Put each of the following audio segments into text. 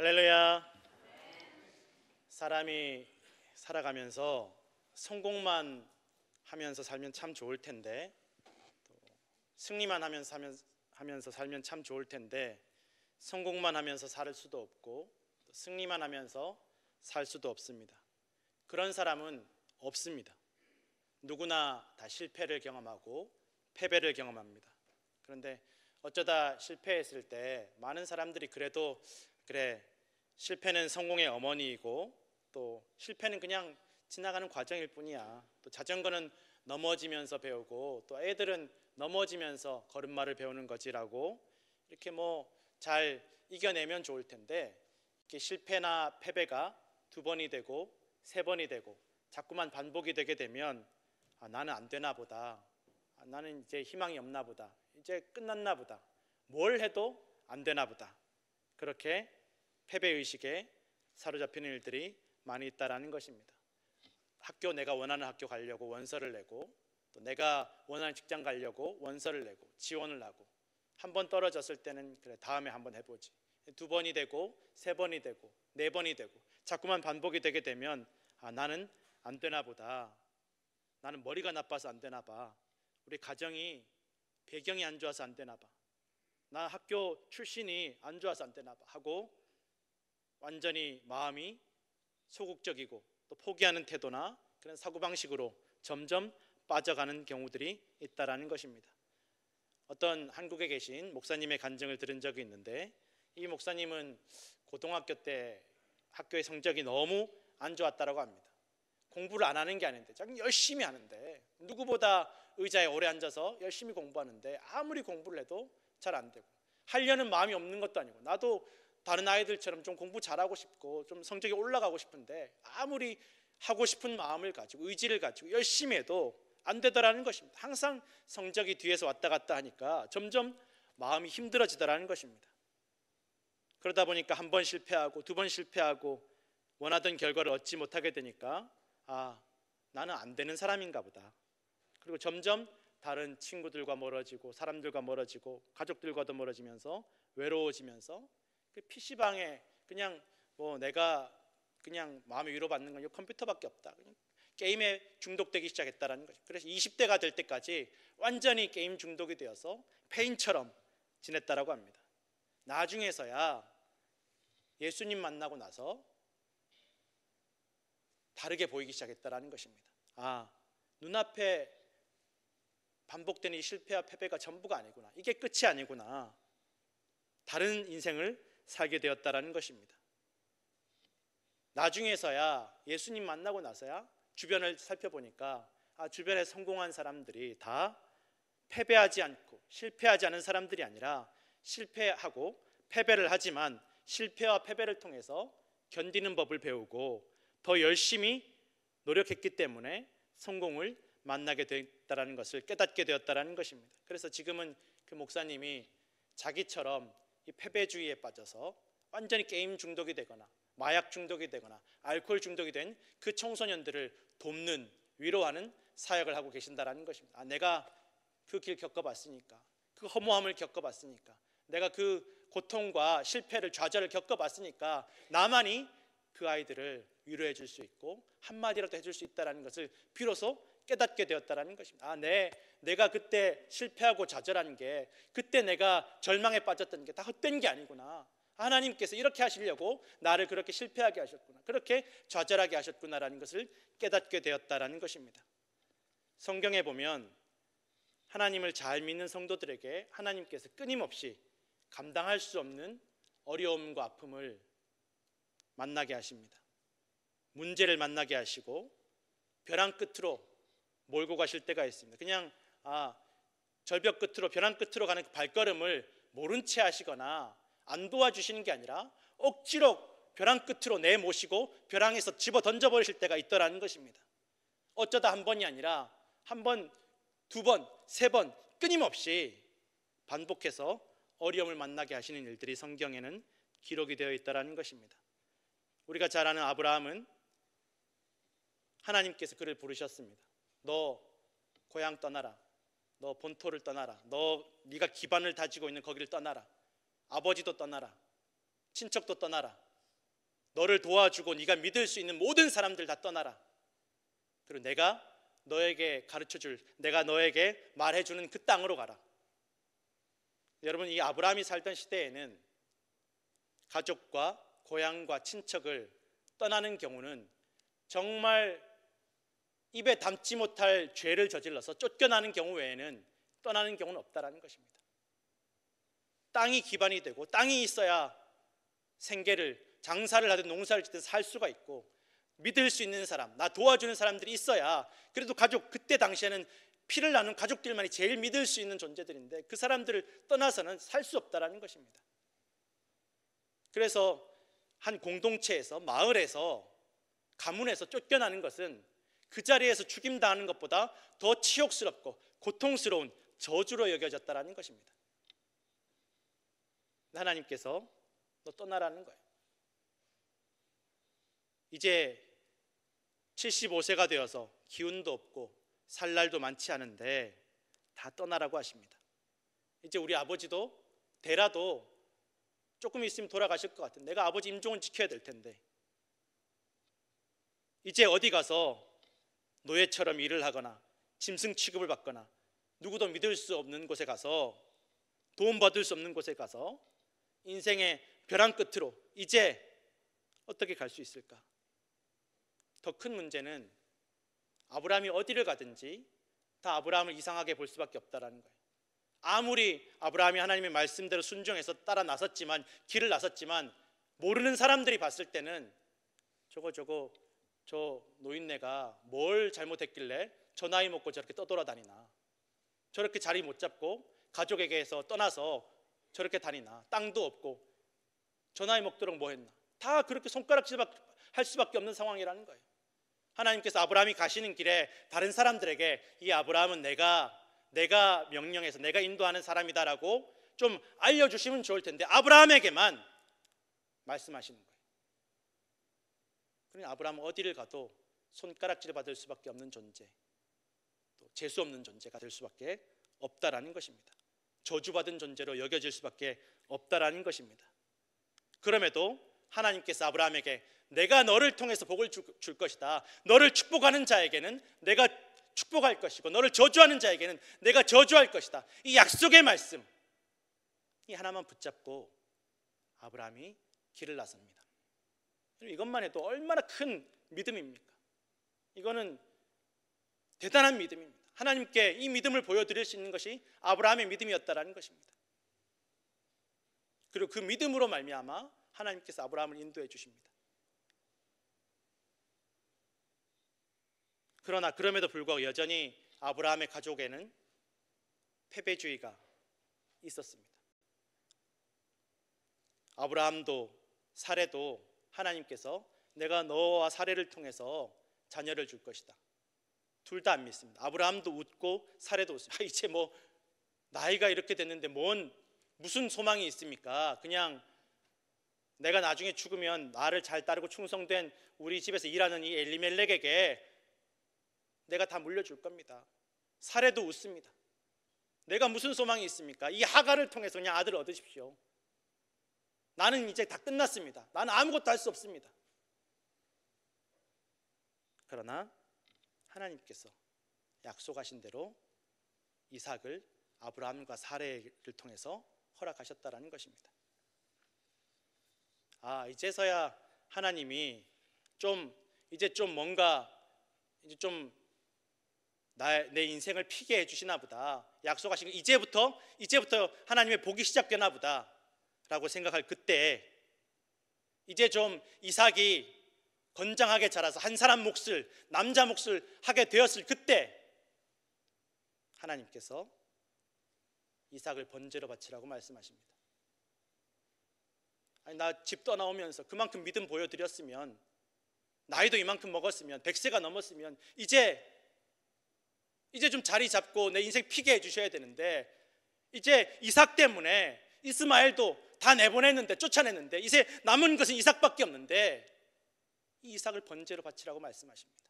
할렐루야. 사람이 살아가면서 성공만 하면서 살면 참 좋을 텐데, 또 승리만 하면서 살면 참 좋을 텐데, 성공만 하면서 살 수도 없고 또 승리만 하면서 살 수도 없습니다. 그런 사람은 없습니다. 누구나 다 실패를 경험하고 패배를 경험합니다. 그런데 어쩌다 실패했을 때 많은 사람들이 그래도 그래, 실패는 성공의 어머니이고 또 실패는 그냥 지나가는 과정일 뿐이야, 또 자전거는 넘어지면서 배우고 또 애들은 넘어지면서 걸음마를 배우는 거지라고 이렇게 잘 이겨내면 좋을 텐데, 이렇게 실패나 패배가 두 번이 되고 세 번이 되고 자꾸만 반복이 되게 되면 나는 안 되나 보다, 나는 이제 희망이 없나 보다, 이제 끝났나 보다, 뭘 해도 안 되나 보다, 그렇게 패배의식에 사로잡히는 일들이 많이 있다라는 것입니다. 내가 원하는 학교 가려고 원서를 내고, 또 내가 원하는 직장 가려고 원서를 내고 지원을 하고, 한 번 떨어졌을 때는 그래 다음에 한번 해보지, 두 번이 되고 세 번이 되고 네 번이 되고 자꾸만 반복이 되게 되면 나는 안 되나 보다, 나는 머리가 나빠서 안 되나 봐, 우리 가정이 배경이 안 좋아서 안 되나 봐, 나 학교 출신이 안 좋아서 안 되나 봐 하고 완전히 마음이 소극적이고 또 포기하는 태도나 그런 사고방식으로 점점 빠져가는 경우들이 있다라는 것입니다. 어떤 한국에 계신 목사님의 간증을 들은 적이 있는데, 이 목사님은 고등학교 때 학교의 성적이 너무 안 좋았다라고 합니다. 공부를 안 하는 게 아닌데 자기 열심히 하는데, 누구보다 의자에 오래 앉아서 열심히 공부하는데 아무리 공부를 해도 잘 안 되고, 하려는 마음이 없는 것도 아니고, 나도 다른 아이들처럼 좀 공부 잘하고 싶고 좀 성적이 올라가고 싶은데 아무리 하고 싶은 마음을 가지고 의지를 가지고 열심히 해도 안 되더라는 것입니다. 항상 성적이 뒤에서 왔다 갔다 하니까 점점 마음이 힘들어지더라는 것입니다. 그러다 보니까 한 번 실패하고 두 번 실패하고 원하던 결과를 얻지 못하게 되니까 나는 안 되는 사람인가 보다, 그리고 점점 다른 친구들과 멀어지고 사람들과 멀어지고 가족들과도 멀어지면서 외로워지면서 그 PC방에 그냥 내가 그냥 마음의 위로받는 건 컴퓨터밖에 없다, 그냥 게임에 중독되기 시작했다라는 거죠. 그래서 20대가 될 때까지 완전히 게임 중독이 되어서 페인처럼 지냈다라고 합니다. 나중에서야 예수님 만나고 나서 다르게 보이기 시작했다라는 것입니다. 눈앞에 반복되는 이 실패와 패배가 전부가 아니구나, 이게 끝이 아니구나, 다른 인생을 살게 되었다라는 것입니다. 나중에서야, 예수님 만나고 나서야 주변을 살펴보니까 주변에 성공한 사람들이 다 패배하지 않고 실패하지 않은 사람들이 아니라 실패하고 패배를 하지만 실패와 패배를 통해서 견디는 법을 배우고 더 열심히 노력했기 때문에 성공을 만나게 되었다는 것을 깨닫게 되었다는 것입니다. 그래서 지금은 그 목사님이 자기처럼 이 패배주의에 빠져서 완전히 게임 중독이 되거나 마약 중독이 되거나 알코올 중독이 된 그 청소년들을 돕는, 위로하는 사역을 하고 계신다는 것입니다. 내가 그 길 겪어봤으니까, 그 허무함을 겪어봤으니까, 내가 그 고통과 실패를, 좌절을 겪어봤으니까 나만이 그 아이들을 위로해 줄 수 있고 한마디라도 해줄 수 있다는 것을 비로소 깨닫게 되었다는 것입니다. 내가 그때 실패하고 좌절한 게, 그때 내가 절망에 빠졌던 게 다 헛된 게 아니구나, 하나님께서 이렇게 하시려고 나를 그렇게 실패하게 하셨구나, 그렇게 좌절하게 하셨구나라는 것을 깨닫게 되었다는 것입니다. 성경에 보면 하나님을 잘 믿는 성도들에게 하나님께서 끊임없이 감당할 수 없는 어려움과 아픔을 만나게 하십니다. 문제를 만나게 하시고 벼랑 끝으로 몰고 가실 때가 있습니다. 그냥 절벽 끝으로, 벼랑 끝으로 가는 그 발걸음을 모른 채 하시거나 안 도와주시는 게 아니라 억지로 벼랑 끝으로 내모시고 벼랑에서 집어 던져버리실 때가 있더라는 것입니다. 어쩌다 한 번이 아니라 한 번, 두 번, 세 번 끊임없이 반복해서 어려움을 만나게 하시는 일들이 성경에는 기록이 되어 있다는 것입니다. 우리가 잘 아는 아브라함은 하나님께서 그를 부르셨습니다. 너 고향 떠나라, 너 본토를 떠나라, 네가 기반을 다지고 있는 거기를 떠나라, 아버지도 떠나라, 친척도 떠나라, 너를 도와주고 네가 믿을 수 있는 모든 사람들 다 떠나라. 그리고 내가 너에게 가르쳐줄, 내가 너에게 말해주는 그 땅으로 가라. 여러분, 이 아브라함이 살던 시대에는 가족과 고향과 친척을 떠나는 경우는 정말 입에 담지 못할 죄를 저질러서 쫓겨나는 경우 외에는 떠나는 경우는 없다라는 것입니다. 땅이 기반이 되고 땅이 있어야 생계를, 장사를 하든 농사를 짓든 살 수가 있고, 믿을 수 있는 사람, 나 도와주는 사람들이 있어야, 그래도 가족, 그때 당시에는 피를 나눈 가족들만이 제일 믿을 수 있는 존재들인데 그 사람들을 떠나서는 살 수 없다라는 것입니다. 그래서 한 공동체에서, 마을에서, 가문에서 쫓겨나는 것은 그 자리에서 죽임당하는 것보다 더 치욕스럽고 고통스러운 저주로 여겨졌다라는 것입니다. 하나님께서 너 떠나라는 거예요. 이제 75세가 되어서 기운도 없고 살 날도 많지 않은데 다 떠나라고 하십니다. 이제 우리 아버지도 대라도 조금 있으면 돌아가실 것 같은데, 내가 아버지 임종은 지켜야 될 텐데, 이제 어디 가서 노예처럼 일을 하거나 짐승 취급을 받거나 누구도 믿을 수 없는 곳에 가서, 도움받을 수 없는 곳에 가서 인생의 벼랑 끝으로 이제 어떻게 갈 수 있을까? 더 큰 문제는 아브라함이 어디를 가든지 다 아브라함을 이상하게 볼 수밖에 없다라는 거예요. 아무리 아브라함이 하나님의 말씀대로 순종해서 따라 나섰지만, 길을 나섰지만, 모르는 사람들이 봤을 때는 저 노인네가 뭘 잘못했길래 저 나이 먹고 저렇게 떠돌아다니나, 저렇게 자리 못 잡고 가족에게서 떠나서 저렇게 다니나, 땅도 없고 저 나이 먹도록 뭐 했나, 다 그렇게 손가락질할 수밖에 없는 상황이라는 거예요. 하나님께서 아브라함이 가시는 길에 다른 사람들에게 이 아브라함은 내가 명령해서 내가 인도하는 사람이다라고 좀 알려주시면 좋을 텐데 아브라함에게만 말씀하시는 거예요. 그러니 아브라함은 어디를 가도 손가락질 받을 수밖에 없는 존재, 또 재수 없는 존재가 될 수밖에 없다라는 것입니다. 저주받은 존재로 여겨질 수밖에 없다라는 것입니다. 그럼에도 하나님께서 아브라함에게 내가 너를 통해서 복을 줄 것이다, 너를 축복하는 자에게는 내가 축복할 것이고 너를 저주하는 자에게는 내가 저주할 것이다, 이 약속의 말씀, 이 하나만 붙잡고 아브라함이 길을 나섭니다. 이것만 해도 얼마나 큰 믿음입니까? 이거는 대단한 믿음입니다. 하나님께 이 믿음을 보여드릴 수 있는 것이 아브라함의 믿음이었다라는 것입니다. 그리고 그 믿음으로 말미암아 하나님께서 아브라함을 인도해 주십니다. 그러나 그럼에도 불구하고 여전히 아브라함의 가족에는 패배주의가 있었습니다. 아브라함도 사레도 하나님께서 내가 너와 사레를 통해서 자녀를 줄 것이다, 둘 다 안 믿습니다. 아브라함도 웃고 사레도 웃습니다. 이제 뭐 나이가 이렇게 됐는데 무슨 소망이 있습니까? 그냥 내가 나중에 죽으면 나를 잘 따르고 충성된 우리 집에서 일하는 이 엘리멜렉에게 내가 다 물려줄 겁니다. 사레도 웃습니다. 내가 무슨 소망이 있습니까? 이 하갈을 통해서 그냥 아들을 얻으십시오. 나는 이제 다 끝났습니다. 나는 아무것도 할 수 없습니다. 그러나 하나님께서 약속하신 대로 이삭을 아브라함과 사레를 통해서 허락하셨다라는 것입니다. 이제서야 하나님이 이제 내 인생을 피게 해주시나 보다, 약속하신 이제부터 하나님의 복이 시작되나 보다 라고 생각할 그때, 이제 좀 이삭이 건장하게 자라서 한 사람 몫을, 남자 몫을 하게 되었을 그때 하나님께서 이삭을 번제로 바치라고 말씀하십니다. 나 집 떠나오면서 그만큼 믿음 보여드렸으면, 나이도 이만큼 먹었으면, 100세가 넘었으면 이제 좀 자리 잡고 내 인생 피게 해주셔야 되는데, 이제 이삭 때문에 이스마엘도 다 내보냈는데, 쫓아냈는데 이제 남은 것은 이삭밖에 없는데 이 이삭을 번제로 바치라고 말씀하십니다.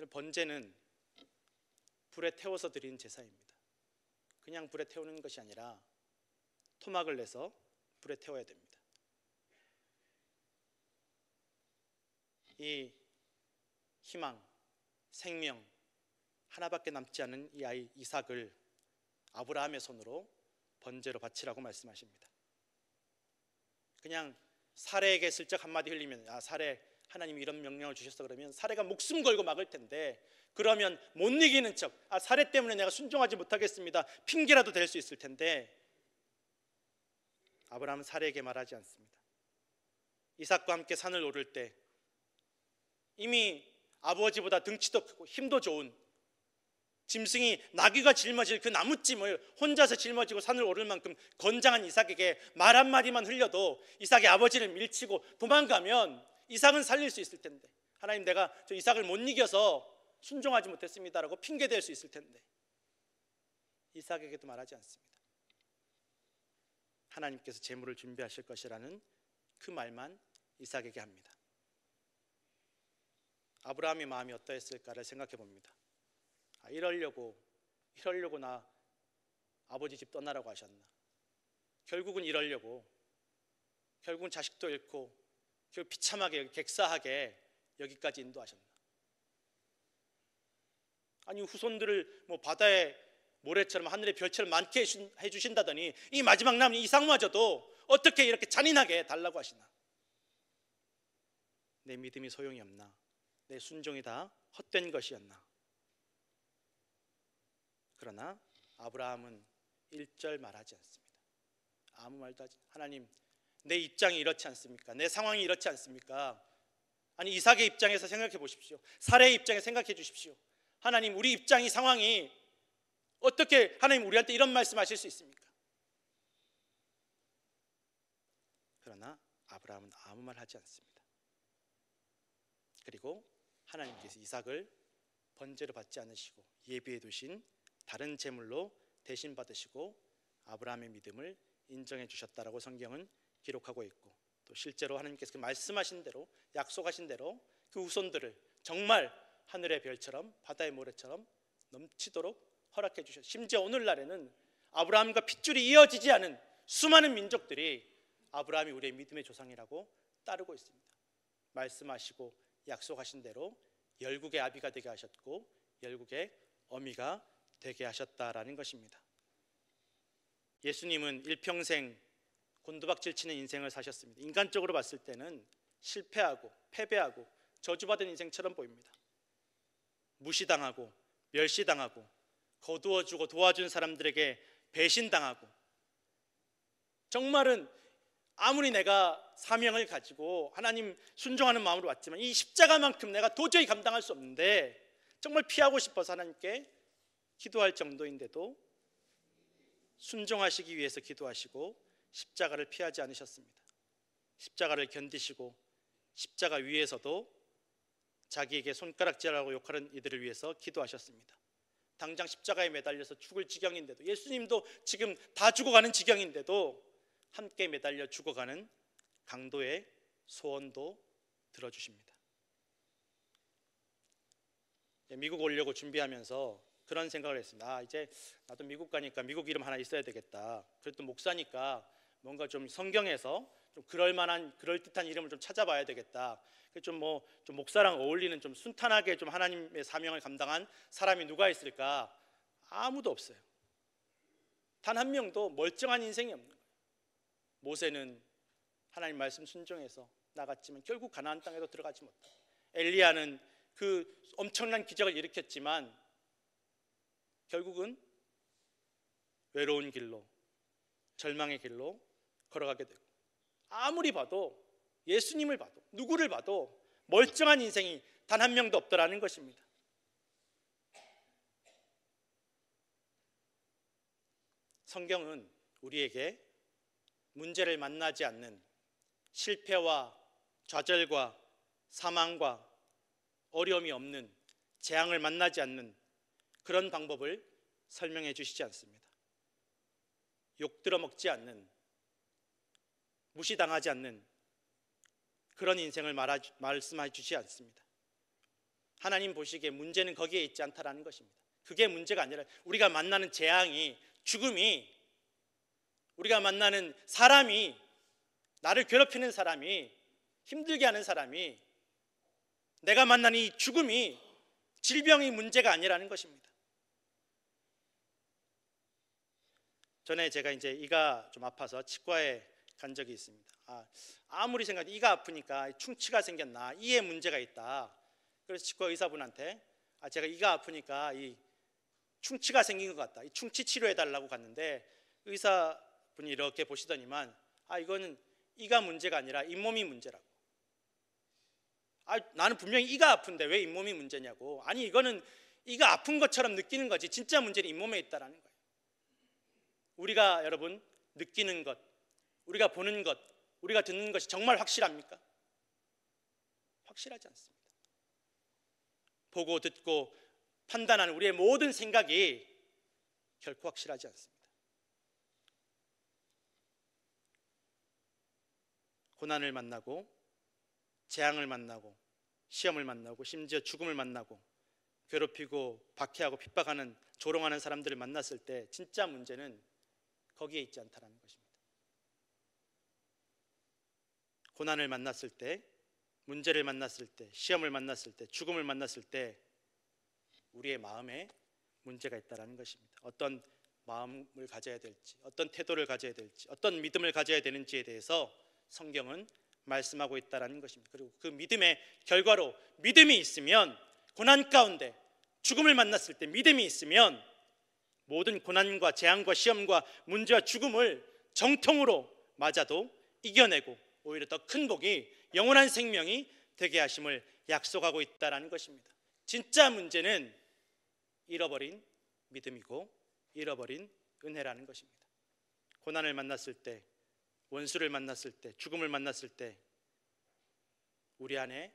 번제는 불에 태워서 드리는 제사입니다. 그냥 불에 태우는 것이 아니라 토막을 내서 불에 태워야 됩니다. 이 희망, 생명 하나밖에 남지 않은 이 아이 이삭을 아브라함의 손으로 번제로 바치라고 말씀하십니다. 그냥 사레에게 슬쩍 한마디 흘리면 사레, 하나님이 이런 명령을 주셨어 그러면 사레가 목숨 걸고 막을 텐데, 그러면 못 이기는 척 사레 때문에 내가 순종하지 못하겠습니다 핑계라도 될 수 있을 텐데, 아브라함은 사레에게 말하지 않습니다. 이삭과 함께 산을 오를 때 이미 아버지보다 등치도 크고 힘도 좋은 짐승이 나귀가 짊어질 그 나무찜을 혼자서 짊어지고 산을 오를 만큼 건장한 이삭에게 말 한마디만 흘려도 이삭이 아버지를 밀치고 도망가면 이삭은 살릴 수 있을 텐데, 하나님 내가 저 이삭을 못 이겨서 순종하지 못했습니다라고 핑계댈 수 있을 텐데, 이삭에게도 말하지 않습니다. 하나님께서 제물을 준비하실 것이라는 그 말만 이삭에게 합니다. 아브라함의 마음이 어떠했을까를 생각해 봅니다. 이러려고 나 아버지 집 떠나라고 하셨나? 결국은 이러려고, 결국은 자식도 잃고 결국 비참하게 객사하게 여기까지 인도하셨나? 아니 후손들을 뭐 바다의 모래처럼 하늘의 별처럼 많게 해주신다더니 이 마지막 남은 이삭마저도 어떻게 이렇게 잔인하게 달라고 하시나? 내 믿음이 소용이 없나? 내 순종이 다 헛된 것이었나? 그러나 아브라함은 1절 말하지 않습니다. 아무 말도 하지. 하나님, 내 입장이 이렇지 않습니까? 내 상황이 이렇지 않습니까? 아니 이삭의 입장에서 생각해 보십시오. 사레의 입장에 생각해 주십시오. 하나님, 우리 입장이 상황이 어떻게 하나님 우리한테 이런 말씀하실 수 있습니까? 그러나 아브라함은 아무 말 하지 않습니다. 그리고 하나님께서 이삭을 번제로 받지 않으시고 예비해 두신 다른 제물로 대신 받으시고 아브라함의 믿음을 인정해 주셨다라고 성경은 기록하고 있고, 또 실제로 하나님께서 그 말씀하신 대로 약속하신 대로 그 후손들을 정말 하늘의 별처럼 바다의 모래처럼 넘치도록 허락해 주셨어요. 심지어 오늘날에는 아브라함과 핏줄이 이어지지 않은 수많은 민족들이 아브라함이 우리의 믿음의 조상이라고 따르고 있습니다. 말씀하시고 약속하신 대로 열국의 아비가 되게 하셨고 열국의 어미가 되게 하셨다라는 것입니다. 예수님은 일평생 곤두박질 치는 인생을 사셨습니다. 인간적으로 봤을 때는 실패하고 패배하고 저주받은 인생처럼 보입니다. 무시당하고 멸시당하고 거두어주고 도와준 사람들에게 배신당하고, 정말은 아무리 내가 사명을 가지고 하나님 순종하는 마음으로 왔지만 이 십자가만큼 내가 도저히 감당할 수 없는데 정말 피하고 싶어서 하나님께 기도할 정도인데도 순종하시기 위해서 기도하시고 십자가를 피하지 않으셨습니다. 십자가를 견디시고 십자가 위에서도 자기에게 손가락질하고 욕하는 이들을 위해서 기도하셨습니다. 당장 십자가에 매달려서 죽을 지경인데도, 예수님도 지금 다 죽어가는 지경인데도 함께 매달려 죽어가는 강도의 소원도 들어주십니다. 미국 오려고 준비하면서 그런 생각을 했습니다. 이제 나도 미국 가니까 미국 이름 하나 있어야 되겠다. 그래도 목사니까 뭔가 좀 성경에서 좀 그럴듯한 이름을 좀 찾아봐야 되겠다. 좀 목사랑 어울리는 좀 순탄하게 좀 하나님의 사명을 감당한 사람이 누가 있을까? 아무도 없어요. 단 한 명도 멀쩡한 인생이 없는 거예요. 모세는 하나님 말씀 순종해서 나갔지만 결국 가나안 땅에도 들어가지 못하고, 엘리야는 그 엄청난 기적을 일으켰지만 결국은 외로운 길로, 절망의 길로 걸어가게 되고, 아무리 봐도 예수님을 봐도 누구를 봐도 멀쩡한 인생이 단 한 명도 없더라는 것입니다. 성경은 우리에게 문제를 만나지 않는, 실패와 좌절과 사망과 어려움이 없는, 재앙을 만나지 않는 그런 방법을 설명해 주시지 않습니다. 욕들어 먹지 않는, 무시당하지 않는 그런 인생을 말씀해 주시지 않습니다. 하나님 보시기에 문제는 거기에 있지 않다라는 것입니다. 그게 문제가 아니라 우리가 만나는 재앙이, 죽음이, 우리가 만나는 사람이, 나를 괴롭히는 사람이, 힘들게 하는 사람이 내가 만난 이 죽음이 질병이 문제가 아니라는 것입니다. 전에 제가 이제 이가 좀 아파서 치과에 간 적이 있습니다. 아무리 생각해도 이가 아프니까 충치가 생겼나, 이에 문제가 있다. 그래서 치과 의사분한테 제가 이가 아프니까 이 충치가 생긴 것 같다, 이 충치 치료해 달라고 갔는데 의사분이 이렇게 보시더니만 이거는 이가 문제가 아니라 잇몸이 문제라고. 나는 분명히 이가 아픈데 왜 잇몸이 문제냐고. 아니, 이거는 이가 아픈 것처럼 느끼는 거지 진짜 문제는 잇몸에 있다라는 거예요. 우리가 여러분 느끼는 것, 우리가 보는 것, 우리가 듣는 것이 정말 확실합니까? 확실하지 않습니다. 보고 듣고 판단하는 우리의 모든 생각이 결코 확실하지 않습니다. 고난을 만나고 재앙을 만나고 시험을 만나고 심지어 죽음을 만나고 괴롭히고 박해하고 핍박하는 조롱하는 사람들을 만났을 때 진짜 문제는 거기에 있지 않다는 것입니다. 고난을 만났을 때, 문제를 만났을 때, 시험을 만났을 때, 죽음을 만났을 때 우리의 마음에 문제가 있다는 것입니다. 어떤 마음을 가져야 될지, 어떤 태도를 가져야 될지, 어떤 믿음을 가져야 되는지에 대해서 성경은 말씀하고 있다는 것입니다. 그리고 그 믿음의 결과로 믿음이 있으면, 고난 가운데 죽음을 만났을 때 믿음이 있으면 모든 고난과 재앙과 시험과 문제와 죽음을 정통으로 맞아도 이겨내고 오히려 더 큰 복이, 영원한 생명이 되게 하심을 약속하고 있다는 것입니다. 진짜 문제는 잃어버린 믿음이고 잃어버린 은혜라는 것입니다. 고난을 만났을 때, 원수를 만났을 때, 죽음을 만났을 때 우리 안에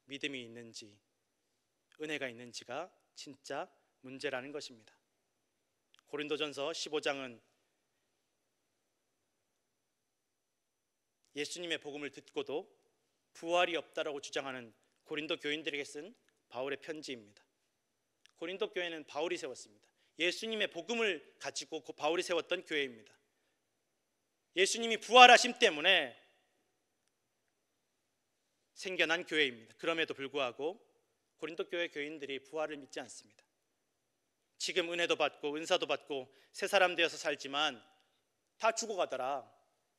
믿음이 있는지, 은혜가 있는지가 진짜 문제라는 것입니다. 고린도전서 15장은 예수님의 복음을 듣고도 부활이 없다라고 주장하는 고린도 교인들에게 쓴 바울의 편지입니다. 고린도 교회는 바울이 세웠습니다. 예수님의 복음을 가지고 바울이 세웠던 교회입니다. 예수님이 부활하심 때문에 생겨난 교회입니다. 그럼에도 불구하고 고린도 교회 교인들이 부활을 믿지 않습니다. 지금 은혜도 받고 은사도 받고 새 사람 되어서 살지만 다 죽어가더라.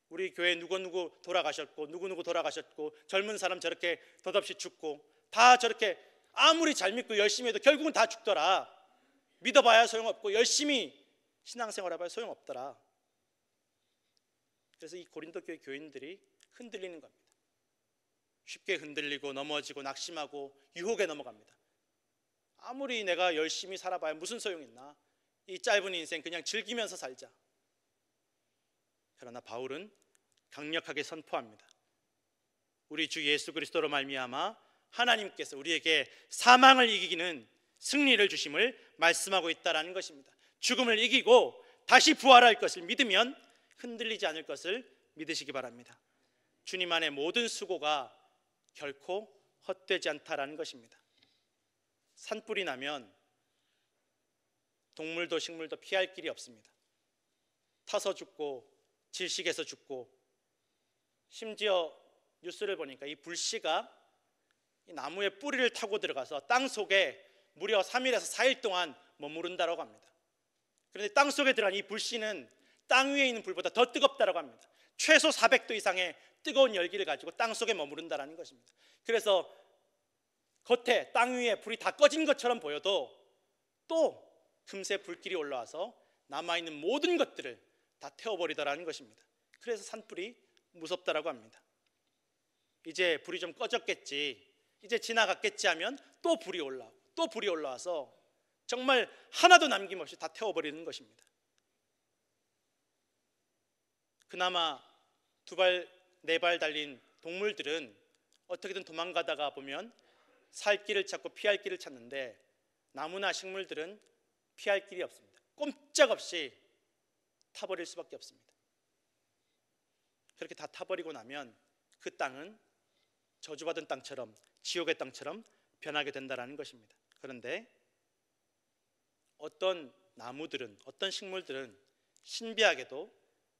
우리 교회 누구 돌아가셨고 누구 돌아가셨고 젊은 사람 저렇게 덧없이 죽고 다 저렇게 아무리 잘 믿고 열심히 해도 결국은 다 죽더라. 믿어봐야 소용없고 열심히 신앙생활 해봐야 소용없더라. 그래서 이 고린도 교회 교인들이 흔들리는 겁니다. 쉽게 흔들리고 넘어지고 낙심하고 유혹에 넘어갑니다. 아무리 내가 열심히 살아봐야 무슨 소용 있나, 이 짧은 인생 그냥 즐기면서 살자. 그러나 바울은 강력하게 선포합니다. 우리 주 예수 그리스도로 말미암아 하나님께서 우리에게 사망을 이기는 승리를 주심을 말씀하고 있다는 것입니다. 죽음을 이기고 다시 부활할 것을 믿으면 흔들리지 않을 것을 믿으시기 바랍니다. 주님 안에 모든 수고가 결코 헛되지 않다라는 것입니다. 산불이 나면 동물도 식물도 피할 길이 없습니다. 타서 죽고 질식해서 죽고, 심지어 뉴스를 보니까 이 불씨가 이 나무의 뿌리를 타고 들어가서 땅 속에 무려 3일에서 4일 동안 머무른다고 합니다. 그런데 땅 속에 들어간 이 불씨는 땅 위에 있는 불보다 더 뜨겁다고 합니다. 최소 400도 이상의 뜨거운 열기를 가지고 땅 속에 머무른다는 것입니다. 그래서 겉에 땅 위에 불이 다 꺼진 것처럼 보여도 또 금세 불길이 올라와서 남아있는 모든 것들을 다 태워버리더라는 것입니다. 그래서 산불이 무섭다라고 합니다. 이제 불이 좀 꺼졌겠지, 이제 지나갔겠지 하면 또 불이 올라오고 또 불이 올라와서 정말 하나도 남김없이 다 태워버리는 것입니다. 그나마 2발, 4발 달린 동물들은 어떻게든 도망가다가 보면 살 길을 찾고 피할 길을 찾는데, 나무나 식물들은 피할 길이 없습니다. 꼼짝없이 타버릴 수밖에 없습니다. 그렇게 다 타버리고 나면 그 땅은 저주받은 땅처럼, 지옥의 땅처럼 변하게 된다는 것입니다. 그런데 어떤 나무들은, 어떤 식물들은 신비하게도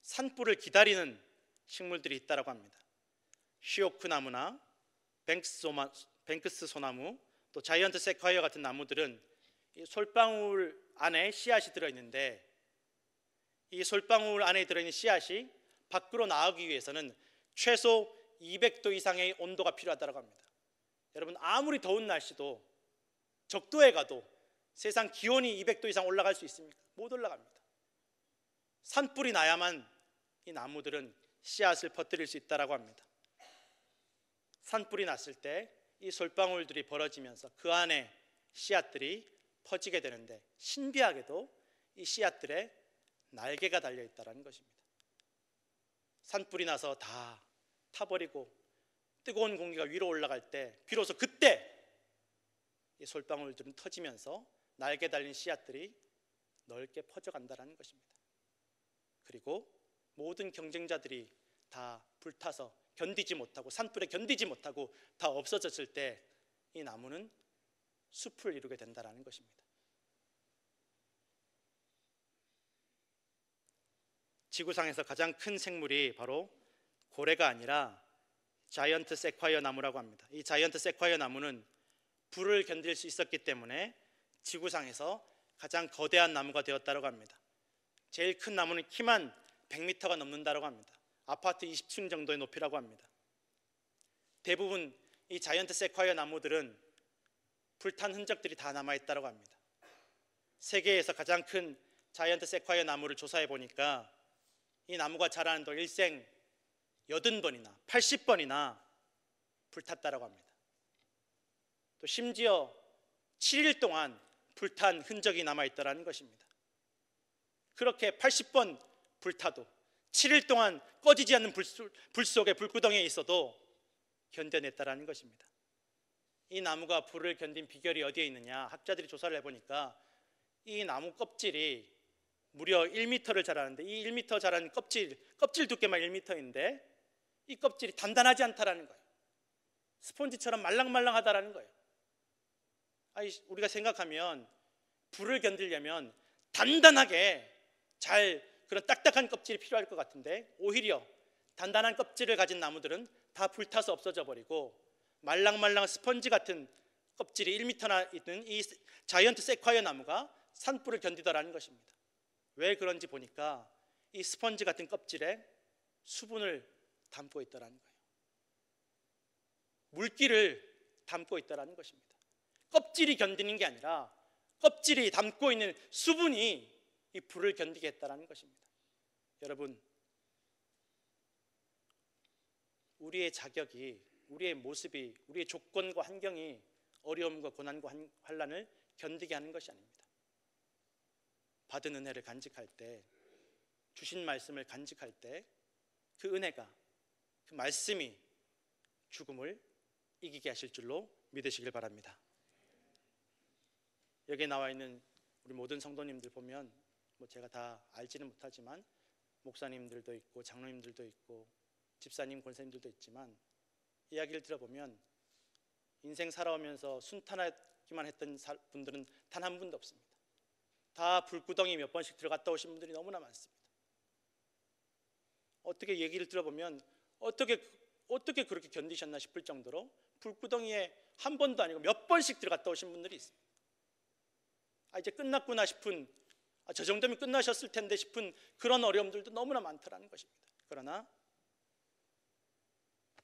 산불을 기다리는 식물들이 있다고 합니다. 쉬오크 나무나 뱅크스 소나무, 또 자이언트 세콰이어 같은 나무들은 이 솔방울 안에 씨앗이 들어있는데, 이 솔방울 안에 들어있는 씨앗이 밖으로 나오기 위해서는 최소 200도 이상의 온도가 필요하다고 합니다. 여러분, 아무리 더운 날씨도 적도에 가도 세상 기온이 200도 이상 올라갈 수 있습니까? 못 올라갑니다. 산불이 나야만 이 나무들은 씨앗을 퍼뜨릴 수 있다고 합니다. 산불이 났을 때 이 솔방울들이 벌어지면서 그 안에 씨앗들이 퍼지게 되는데, 신비하게도 이 씨앗들에 날개가 달려 있다는 것입니다. 산불이 나서 다 타버리고 뜨거운 공기가 위로 올라갈 때 비로소 그때 이 솔방울들은 터지면서 날개 달린 씨앗들이 넓게 퍼져간다는 것입니다. 그리고 모든 경쟁자들이 다 불타서 견디지 못하고, 산불에 견디지 못하고 다 없어졌을 때 이 나무는 숲을 이루게 된다는 것입니다. 지구상에서 가장 큰 생물이 바로 고래가 아니라 자이언트 세콰이어 나무라고 합니다. 이 자이언트 세콰이어 나무는 불을 견딜 수 있었기 때문에 지구상에서 가장 거대한 나무가 되었다고 합니다. 제일 큰 나무는 키만 100m가 넘는다고 합니다. 아파트 20층 정도의 높이라고 합니다. 대부분 이 자이언트 세콰이어 나무들은 불탄 흔적들이 다 남아있다고 합니다. 세계에서 가장 큰 자이언트 세콰이어 나무를 조사해 보니까 이 나무가 자라는 동안 일생 80번이나 80번이나 불탔다고 합니다. 또 심지어 7일 동안 불탄 흔적이 남아있다는 것입니다. 그렇게 80번 불타도 7일 동안 꺼지지 않는 불 속에, 불구덩이에 있어도 견뎌냈다는 것입니다. 이 나무가 불을 견딘 비결이 어디에 있느냐, 학자들이 조사를 해보니까 이 나무 껍질이 무려 1m를 자라는데, 이 1m 자라는 껍질 두께만 1m인데 이 껍질이 단단하지 않다라는 거예요. 스폰지처럼 말랑말랑하다라는 거예요. 우리가 생각하면 불을 견디려면 단단하게 그런 딱딱한 껍질이 필요할 것 같은데, 오히려 단단한 껍질을 가진 나무들은 다 불타서 없어져 버리고 말랑말랑한 스펀지 같은 껍질이 1m나 있는 이 자이언트 세콰이어 나무가 산불을 견디더라는 것입니다. 왜 그런지 보니까 이 스펀지 같은 껍질에 수분을 담고 있다는 거예요. 물기를 담고 있다는 것입니다. 껍질이 견디는 게 아니라 껍질이 담고 있는 수분이 이 불을 견디게 했다는 것입니다. 여러분, 우리의 자격이, 우리의 모습이, 우리의 조건과 환경이 어려움과 고난과 환난을 견디게 하는 것이 아닙니다. 받은 은혜를 간직할 때, 주신 말씀을 간직할 때 그 은혜가, 그 말씀이 죽음을 이기게 하실 줄로 믿으시길 바랍니다. 여기에 나와 있는 우리 모든 성도님들 보면 제가 다 알지는 못하지만 목사님들도 있고 장로님들도 있고 집사님, 권사님들도 있지만 이야기를 들어보면 인생 살아오면서 순탄하기만 했던 분들은 단 한 분도 없습니다. 다 불구덩이 몇 번씩 들어갔다 오신 분들이 너무나 많습니다. 어떻게 얘기를 들어보면 어떻게 그렇게 견디셨나 싶을 정도로 불구덩이에 한 번도 아니고 몇 번씩 들어갔다 오신 분들이 있습니다. 이제 끝났구나 싶은, 저 정도면 끝나셨을 텐데 싶은 그런 어려움들도 너무나 많더라는 것입니다. 그러나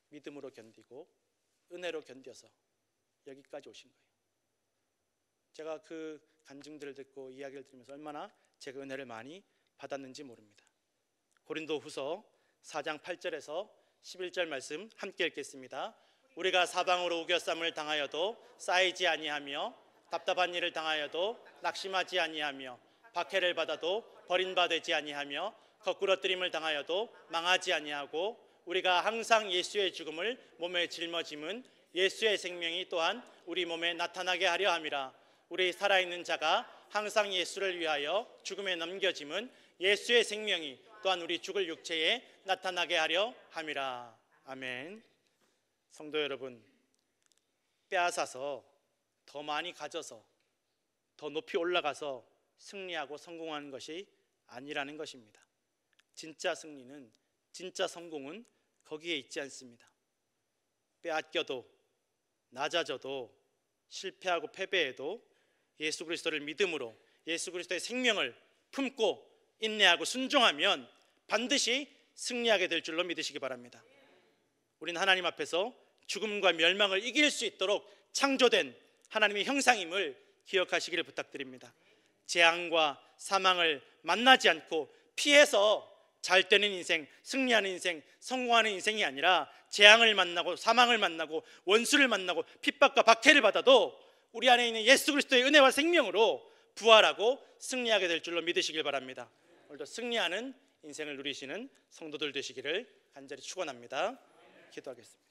믿음으로 견디고 은혜로 견뎌서 여기까지 오신 거예요. 제가 그 간증들을 듣고 이야기를 들으면서 얼마나 제가 은혜를 많이 받았는지 모릅니다. 고린도후서 4장 8절에서 11절 말씀 함께 읽겠습니다. 우리가 사방으로 우겨쌈을 당하여도 쌓이지 아니하며 답답한 일을 당하여도 낙심하지 아니하며 박해를 받아도 버림받지 아니하며 거꾸러뜨림을 당하여도 망하지 아니하고 우리가 항상 예수의 죽음을 몸에 짊어짐은 예수의 생명이 또한 우리 몸에 나타나게 하려 함이라. 우리 살아있는 자가 항상 예수를 위하여 죽음에 넘겨짐은 예수의 생명이 또한 우리 죽을 육체에 나타나게 하려 함이라. 아멘. 성도 여러분, 빼앗아서 더 많이 가져서 더 높이 올라가서 승리하고 성공하는 것이 아니라는 것입니다. 진짜 승리는, 진짜 성공은 거기에 있지 않습니다. 빼앗겨도 낮아져도 실패하고 패배해도 예수 그리스도를 믿음으로 예수 그리스도의 생명을 품고 인내하고 순종하면 반드시 승리하게 될 줄로 믿으시기 바랍니다. 우리는 하나님 앞에서 죽음과 멸망을 이길 수 있도록 창조된 하나님의 형상임을 기억하시기를 부탁드립니다. 재앙과 사망을 만나지 않고 피해서 잘 되는 인생, 승리하는 인생, 성공하는 인생이 아니라 재앙을 만나고 사망을 만나고 원수를 만나고 핍박과 박해를 받아도 우리 안에 있는 예수 그리스도의 은혜와 생명으로 부활하고 승리하게 될 줄로 믿으시길 바랍니다. 오늘도 승리하는 인생을 누리시는 성도들 되시기를 간절히 축원합니다. 기도하겠습니다.